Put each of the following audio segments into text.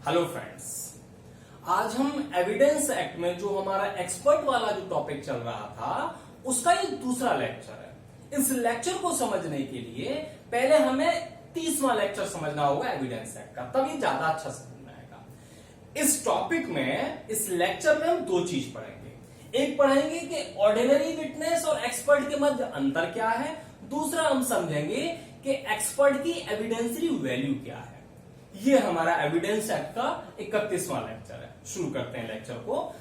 Hello friends, आज हम evidence act में जो हमारा एक्सपर्ट वाला जो टॉपिक चल रहा था उसका ये दूसरा लेक्चर है। इस लेक्चर को समझने के लिए पहले हमें 30वां लेक्चर समझना होगा एविडेंस एक्ट का, तभी ज्यादा अच्छा समझ में आएगा। इस टॉपिक में, इस लेक्चर में हम दो चीज पढ़ेंगे। एक पढ़ेंगे कि ऑर्डिनरी विटनेस और एक्सपर्ट के मध्य अंतर क्या है। दूसरा हम समझेंगे कि एक्सपर्ट की एविडेंसरी वैल्यू क्या है। ये हमारा एविडेंस एक्ट का 31वां लेक्चर है। शुरू करते हैं लेक्चर को।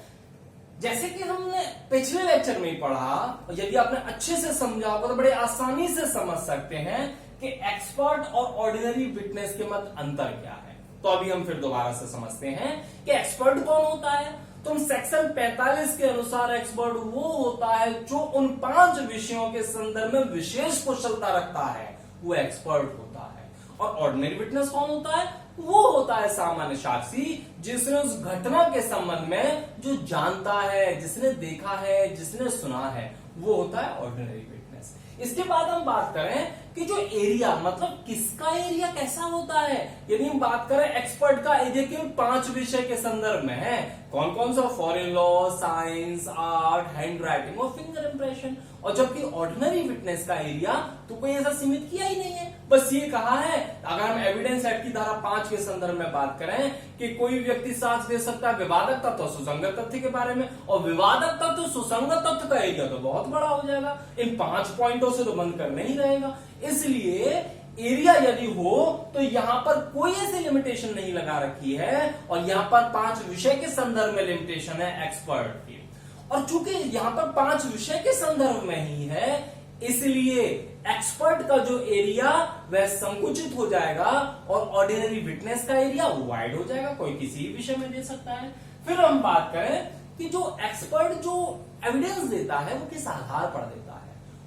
जैसे कि हमने पिछले लेक्चर में ही पढ़ा, और यदि आपने अच्छे से समझा होगा तो बड़े आसानी से समझ सकते हैं कि एक्सपर्ट और ऑर्डिनरी विटनेस के मध्य अंतर क्या है। तो अभी हम फिर दोबारा से समझते हैं कि एक्सपर्ट कौन होता है। तो सेक्शन 45 के अनुसार एक्सपर्ट वो होता है जो उन 5 विषयों के संदर्भ में विशेष कुशलता रखता है, वो एक्सपर्ट होता है। और ऑर्डिनरी विटनेस कौन होता है? वो होता है सामान्य साक्षी, जिसने उस घटना के संबंध में जो जानता है, जिसने देखा है, जिसने सुना है, वो होता है ऑर्डिनरी विटनेस। इसके बाद हम बात करें कि जो एरिया, मतलब किसका एरिया कैसा होता है। यदि हम बात करें एक्सपर्ट का एरिया केवल 5 विषय के संदर्भ में है। कौन कौन सा? Foreign law, science, art, hand writing और फिंगर इंप्रेशन। और जबकि ऑर्डिनरी विटनेस का एरिया तो कोई ऐसा सीमित किया ही नहीं है। बस ये कहा है, अगर हम एविडेंस एक्ट की धारा 5 के संदर्भ में बात करें कि कोई व्यक्ति साक्ष्य दे सकता है विवादक तथ्य और सुसंगत तथ्य के बारे में, और विवादक तथ्य सुसंगत तथ्य का एरिया तो बहुत बड़ा हो जाएगा। इन 5 पॉइंटों से तो बंद कर नहीं रहेगा। इसलिए एरिया यदि हो तो यहां पर कोई ऐसी लिमिटेशन नहीं लगा रखी है, और यहां पर 5 विषय के संदर्भ में लिमिटेशन है एक्सपर्ट की। और चूंकि यहां पर 5 विषय के संदर्भ में ही है, इसलिए एक्सपर्ट का जो एरिया वह संकुचित हो जाएगा और ऑर्डिनरी विटनेस का एरिया वाइड हो जाएगा। कोई किसी विषय में दे सकता है। फिर हम बात करें कि जो एक्सपर्ट जो एविडेंस देता है वो किस आधार पर देता है।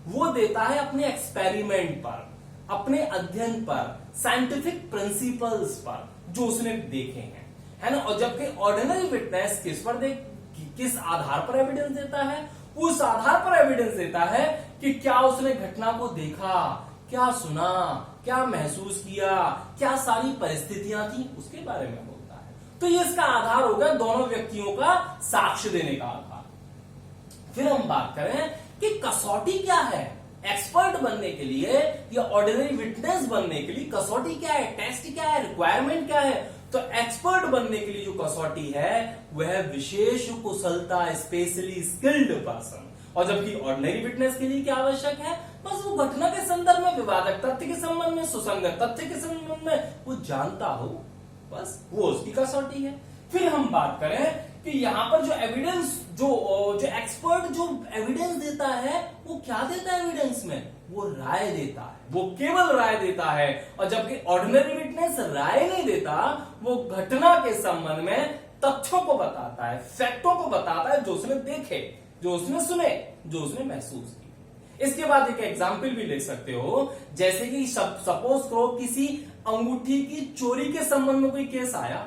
वो देता है अपने एक्सपेरिमेंट पर, अपने अध्ययन पर, साइंटिफिक प्रिंसिपल्स पर जो उसने देखे हैं, है ना। और जबकि ऑर्डिनरी विटनेस किस आधार पर एविडेंस देता है? उस आधार पर एविडेंस देता है कि क्या उसने घटना को देखा, क्या सुना, क्या महसूस किया, क्या सारी परिस्थितियां थी, उसके बारे में बोलता है। तो ये इसका आधार होगा, दोनों व्यक्तियों का साक्ष्य देने का आधार। फिर हम बात करें कि कसौटी क्या है एक्सपर्ट बनने के लिए या ऑर्डिनरी विटनेस बनने के लिए। कसौटी क्या है, टेस्ट क्या है, रिक्वायरमेंट क्या है। तो एक्सपर्ट बनने के लिए जो कसौटी है वह विशेष कुशलता, स्पेशली स्किल्ड पर्सन। और जबकि ऑर्डिनरी विटनेस के लिए क्या आवश्यक है? बस वो घटना के संदर्भ में, विवादक तथ्य के संबंध में, सुसंगत तथ्य के संबंध में वो जानता हो, बस वो उसकी कसौटी है। फिर हम बात करें कि यहां पर जो एविडेंस, जो एक्सपर्ट जो एविडेंस देता है वो क्या देता है एविडेंस में? वो राय देता है, वो केवल राय देता है। और जबकि ऑर्डिनरी विटनेस राय नहीं देता, वो घटना के संबंध में तथ्यों को बताता है, फैक्टों को बताता है, जो उसने देखे, जो उसने सुने, जो उसने महसूस की। इसके बाद एक एग्जाम्पल भी ले सकते हो, जैसे कि सपोज करो किसी अंगूठी की चोरी के संबंध में कोई केस आया।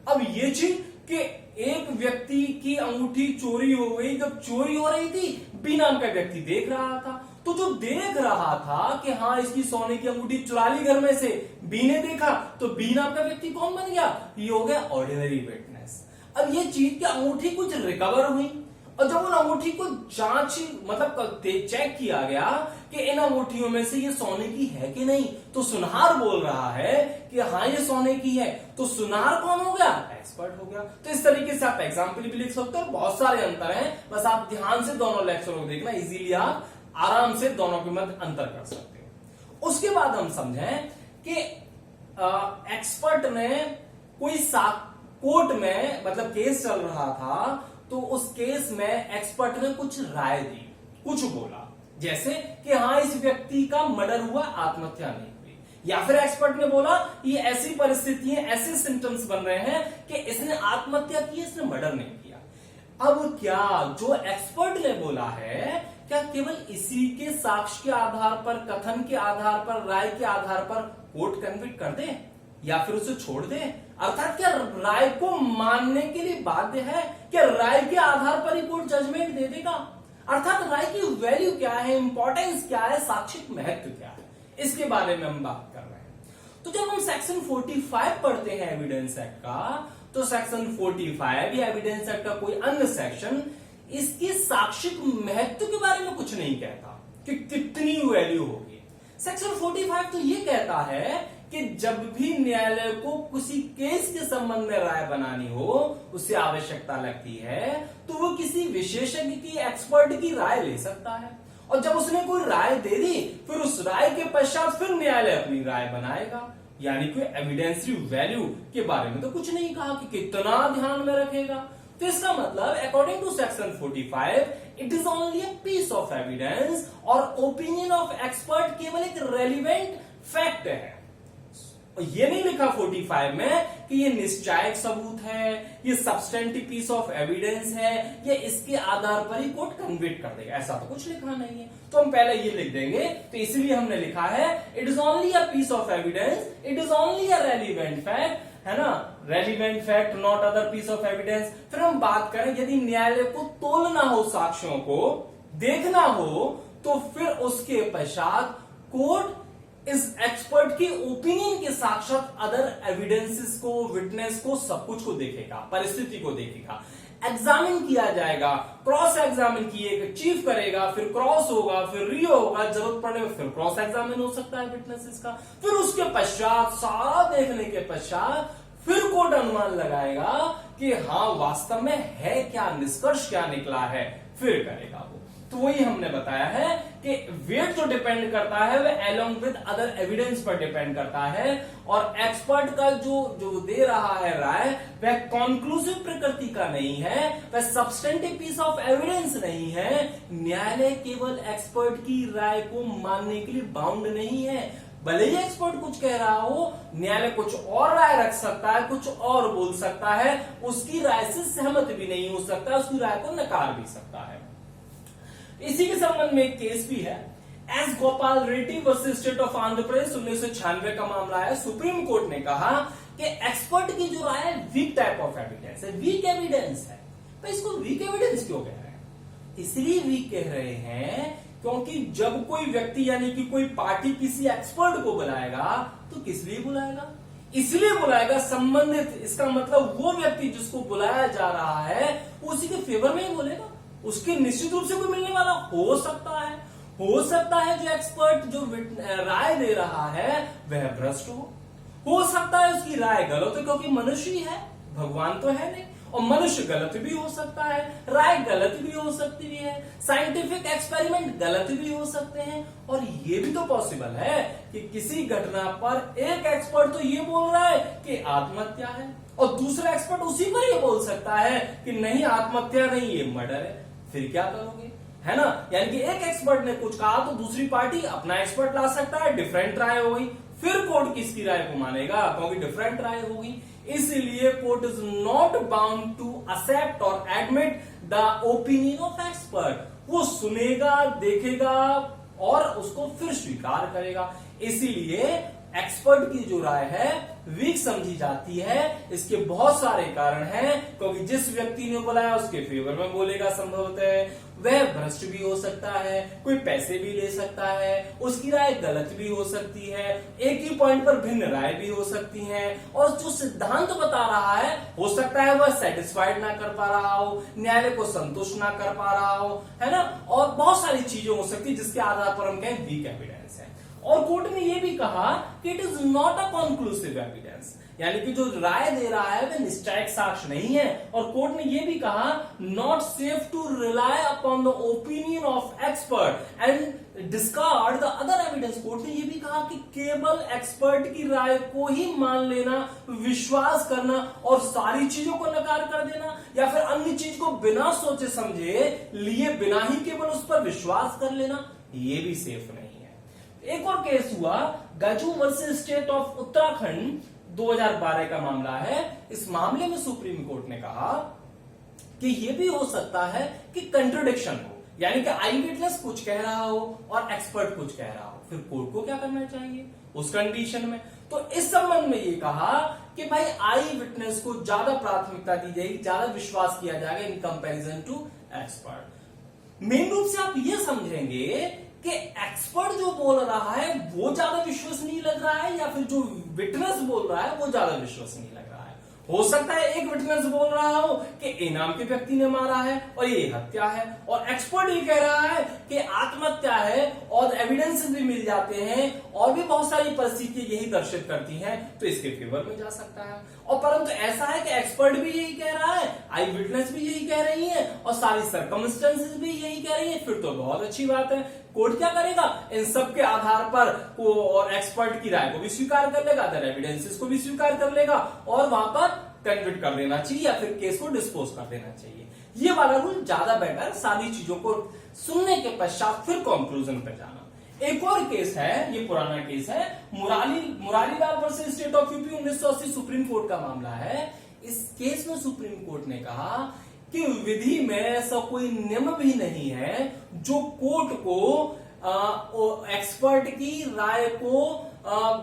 अब ये चीज कि एक व्यक्ति की अंगूठी चोरी हो गई, जब चोरी हो रही थी बी नाम का व्यक्ति देख रहा था। तो जो देख रहा था कि हाँ इसकी सोने की अंगूठी चुरा ली घर में से, बी ने देखा, तो बी नाम का व्यक्ति कौन बन गया? ये हो गया ऑर्डिनरी विटनेस। अब ये चीज की अंगूठी कुछ रिकवर हुई, और जब उन अंगूठी को चेक किया गया कि इन अंगूठियों में से ये सोने की है कि नहीं, तो सुनार बोल रहा है कि हाँ ये सोने की है। तो सुनार कौन हो गया? एक्सपर्ट हो गया। तो इस तरीके से आप एग्जाम्पल भी लिख सकते हो। बहुत सारे अंतर हैं, बस आप ध्यान से दोनों लेक्चर को देखना, इजीली आप आराम से दोनों के मध्य अंतर कर सकते हो। उसके बाद हम समझें कि एक्सपर्ट ने कोई कोर्ट में, मतलब केस चल रहा था, तो उस केस में एक्सपर्ट ने कुछ राय दी, कुछ बोला, जैसे कि हाँ इस व्यक्ति का मर्डर हुआ, आत्महत्या नहीं हुई। या फिर एक्सपर्ट ने बोला ये ऐसी परिस्थितियां, ऐसे सिम्टम्स बन रहे हैं कि इसने आत्महत्या की, इसने मर्डर नहीं किया। अब क्या जो एक्सपर्ट ने बोला है, क्या केवल इसी के साक्ष्य के आधार पर, कथन के आधार पर, राय के आधार पर कोर्ट कन्विक्ट कर दे या फिर उसे छोड़ दे? अर्थात क्या राय को मानने के लिए बाध्य है? क्या राय के आधार पर ही कोर्ट जजमेंट दे देगा? अर्थात राय की वैल्यू क्या है, इंपॉर्टेंस क्या है, साक्षिक महत्व क्या है, इसके बारे में हम बात कर रहे हैं। तो जब हम सेक्शन 45 पढ़ते हैं एविडेंस एक्ट का, तो सेक्शन 45 या एविडेंस एक्ट का कोई अन्य सेक्शन इसके साक्षिक महत्व के बारे में कुछ नहीं कहता कि कितनी वैल्यू होगी। सेक्शन 45 तो ये कहता है कि जब भी न्यायालय को किसी केस के संबंध में राय बनानी हो, उससे आवश्यकता लगती है, तो वो किसी विशेषज्ञ की, एक्सपर्ट की राय ले सकता है। और जब उसने कोई राय दे दी, फिर उस राय के पश्चात फिर न्यायालय अपनी राय बनाएगा। यानी कि एविडेंसरी वैल्यू के बारे में तो कुछ नहीं कहा कि कितना ध्यान में रखेगा। तो इसका मतलब according to section 45 it is only a piece of evidence और ओपिनियन ऑफ एक्सपर्ट केवल एक रेलिवेंट फैक्ट है। ये नहीं लिखा 45 में कि ये निश्चायक सबूत है, ये सब्सटेंटिव पीस ऑफ एविडेंस है, ये इसके आधार पर ही कोर्ट कन्विक्ट कर देगा, ऐसा तो कुछ लिखा नहीं है। तो हम पहले ये लिख देंगे, तो इसलिए हमने लिखा है it is only a piece of evidence, it is only a relevant fact, है ना, relevant fact not other piece of evidence. फिर हम बात करें यदि न्यायालय को तोलना हो, साक्ष्यों को देखना हो, तो फिर उसके पश्चात कोर्ट इस एक्सपर्ट के ओपिनियन के साक्षात अदर एविडेंसेस को, विटनेस को, सब कुछ को देखेगा, परिस्थिति को देखेगा, एग्जामिन किया जाएगा, क्रॉस एग्जामिन किएगा, चीफ करेगा, फिर क्रॉस होगा, फिर रियो होगा, जरूरत पड़ने में फिर क्रॉस एग्जामिन हो सकता है विटनेसेस का। फिर उसके पश्चात, सारा देखने के पश्चात फिर कोर्ट अनुमान लगाएगा कि हाँ वास्तव में है क्या, निष्कर्ष क्या निकला है, फिर करेगा वो। तो वही हमने बताया है कि वेट जो डिपेंड करता है वह अलोंग विद अदर एविडेंस पर डिपेंड करता है, और एक्सपर्ट का जो दे रहा है राय वह कॉन्क्लूसिव प्रकृति का नहीं है, वह सब्सटेंटिव पीस ऑफ एविडेंस नहीं है। न्यायालय केवल एक्सपर्ट की राय को मानने के लिए बाउंड नहीं है। भले ही एक्सपर्ट कुछ कह रहा हो, न्यायालय कुछ और राय रख सकता है, कुछ और बोल सकता है, उसकी राय से सहमत भी नहीं हो सकता, उसकी राय को नकार भी सकता है। इसी के संबंध में एक केस भी है, S Gopal Reddy versus state of Andhra Pradesh 1996 का मामला है। सुप्रीम कोर्ट ने कहा कि एक्सपर्ट की जो राय है वीक टाइप ऑफ एविडेंस है, वीक एविडेंस है। तो इसको वीक एविडेंस क्यों कह रहे हैं? इसलिए वीक कह रहे हैं क्योंकि जब कोई व्यक्ति यानी कि कोई पार्टी किसी एक्सपर्ट को बुलाएगा तो किस लिए बुलाएगा? इसलिए बुलाएगा संबंधित, इसका मतलब वो व्यक्ति जिसको बुलाया जा रहा है उसी के फेवर में ही बोलेगा, उसके निश्चित रूप से कोई मिलने वाला हो सकता है। हो सकता है जो एक्सपर्ट जो राय दे रहा है वह भ्रष्ट हो सकता है उसकी राय गलत हो, क्योंकि मनुष्य ही है, भगवान तो है नहीं, और मनुष्य गलत भी हो सकता है, राय गलत भी हो सकती है, साइंटिफिक एक्सपेरिमेंट गलत भी हो सकते हैं। और ये भी तो पॉसिबल है कि किसी घटना पर एक एक्सपर्ट तो ये बोल रहा है कि आत्महत्या है, और दूसरा एक्सपर्ट उसी पर ये बोल सकता है कि नहीं आत्महत्या नहीं, ये मर्डर है। फिर क्या करोगे, है ना? यानी कि एक एक्सपर्ट ने कुछ कहा तो दूसरी पार्टी अपना एक्सपर्ट ला सकता है, डिफरेंट राय हो गई, फिर कोर्ट किसकी राय को मानेगा? क्योंकि डिफरेंट राय होगी। इसलिए court is not bound to accept और admit the opinion of expert. वो सुनेगा, देखेगा और उसको फिर स्वीकार करेगा। इसीलिए एक्सपर्ट की जो राय है वीक समझी जाती है। इसके बहुत सारे कारण हैं, क्योंकि जिस व्यक्ति ने बुलाया उसके फेवर में बोलेगा संभवतः, वह भ्रष्ट भी हो सकता है, कोई पैसे भी ले सकता है, उसकी राय गलत भी हो सकती है, एक ही पॉइंट पर भिन्न राय भी हो सकती है, और जो सिद्धांत बता रहा है हो सकता है वह सेटिस्फाइड ना कर पा रहा हो, न्यायालय को संतुष्ट ना कर पा रहा हो, है ना, और बहुत सारी चीजें हो सकती है जिसके आधार पर हम कहें वीक एविडेंस है। और कोर्ट ने यह भी कहा कि it is not a conclusive evidence, यानी कि जो राय दे रहा है वह निश्चायक साक्ष्य नहीं है। और कोर्ट ने यह भी कहा not safe to rely upon the opinion of expert and discard the other evidence. Court ने यह भी कहा कि केवल एक्सपर्ट की राय को ही मान लेना, विश्वास करना और सारी चीजों को नकार कर देना, या फिर अन्य चीज को बिना सोचे समझे लिए बिना ही केवल उस पर विश्वास कर लेना, यह भी सेफ नहीं है। एक और केस हुआ Gaju versus state of Uttarakhand 2012 का मामला है। इस मामले में सुप्रीम कोर्ट ने कहा कि यह भी हो सकता है कि कंट्रोडिक्शन हो, यानी कि आई विटनेस कुछ कह रहा हो और एक्सपर्ट कुछ कह रहा हो, फिर कोर्ट को क्या करना चाहिए उस कंडीशन में? तो इस संबंध में ये कहा कि भाई आई विटनेस को ज्यादा प्राथमिकता दी जाएगी, ज्यादा विश्वास किया जाएगा in comparison to expert. Main रूप से आप ये समझेंगे कि एक्सपर्ट जो बोल रहा है वो ज्यादा विश्वसनीय लग रहा है या फिर जो विटनेस बोल रहा है वो ज्यादा विश्वसनीय लग रहा है। हो सकता है एक विटनेस बोल रहा हो कि ए नाम के व्यक्ति ने मारा है और ये हत्या है, और एक्सपर्ट ये कह रहा है कि आत्महत्या है और एविडेंस भी मिल जाते हैं और भी बहुत सारी परिस्थितियां यही दर्शित करती हैं, तो इसके फेवर में जा सकता है। और परंतु ऐसा है कि एक्सपर्ट भी यही कह रहा है, आई विटनेस भी यही कह रही है और सारी सर्कमस्टेंसेस भी यही कह रही है, फिर तो बहुत अच्छी बात है। कोर्ट क्या करेगा, इन सब के आधार पर को और एक्सपर्ट की राय को भी स्वीकार कर लेगा, अदर एविडेंसेस को भी स्वीकार कर लेगा और वहां पर कन्विक्ट कर देना चाहिए या फिर केस को डिस्पोज कर देना चाहिए। ये वाला रूल ज्यादा बेटर, सारी चीजों को सुनने के पश्चात फिर कंक्लूजन पे जाना। एक और केस है, ये पुराना केस है, Murarilal versus state of UP 1980 supreme court का मामला है। इस केस में सुप्रीम कोर्ट ने कहा कि विधि में ऐसा कोई नियम भी नहीं है जो कोर्ट को एक्सपर्ट की राय को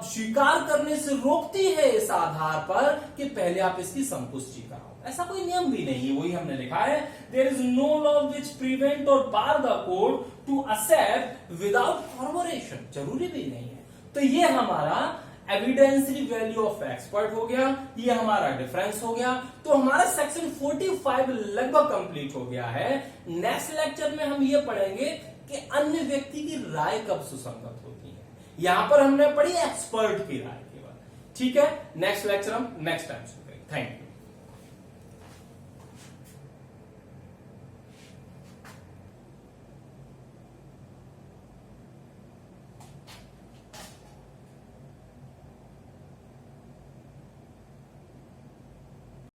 स्वीकार करने से रोकती है इस आधार पर कि पहले आप इसकी संतुष्टि कराओ। ऐसा कोई नियम भी नहीं है, वही हमने लिखा है, there is no law which prevent और bar the court to accept without corporation. जरूरी भी नहीं है। तो ये हमारा एविडेंसरी वैल्यू ऑफ एक्सपर्ट हो गया, ये हमारा डिफरेंस हो गया। तो हमारा सेक्शन 45 लगभग कंप्लीट हो गया है। नेक्स्ट लेक्चर में हम ये पढ़ेंगे कि अन्य व्यक्ति की राय कब सुसंगत होती है। यहां पर हमने पढ़ी एक्सपर्ट की राय केवल। ठीक है, नेक्स्ट लेक्चर हम नेक्स्ट टाइम सुनेंगे। Thank you.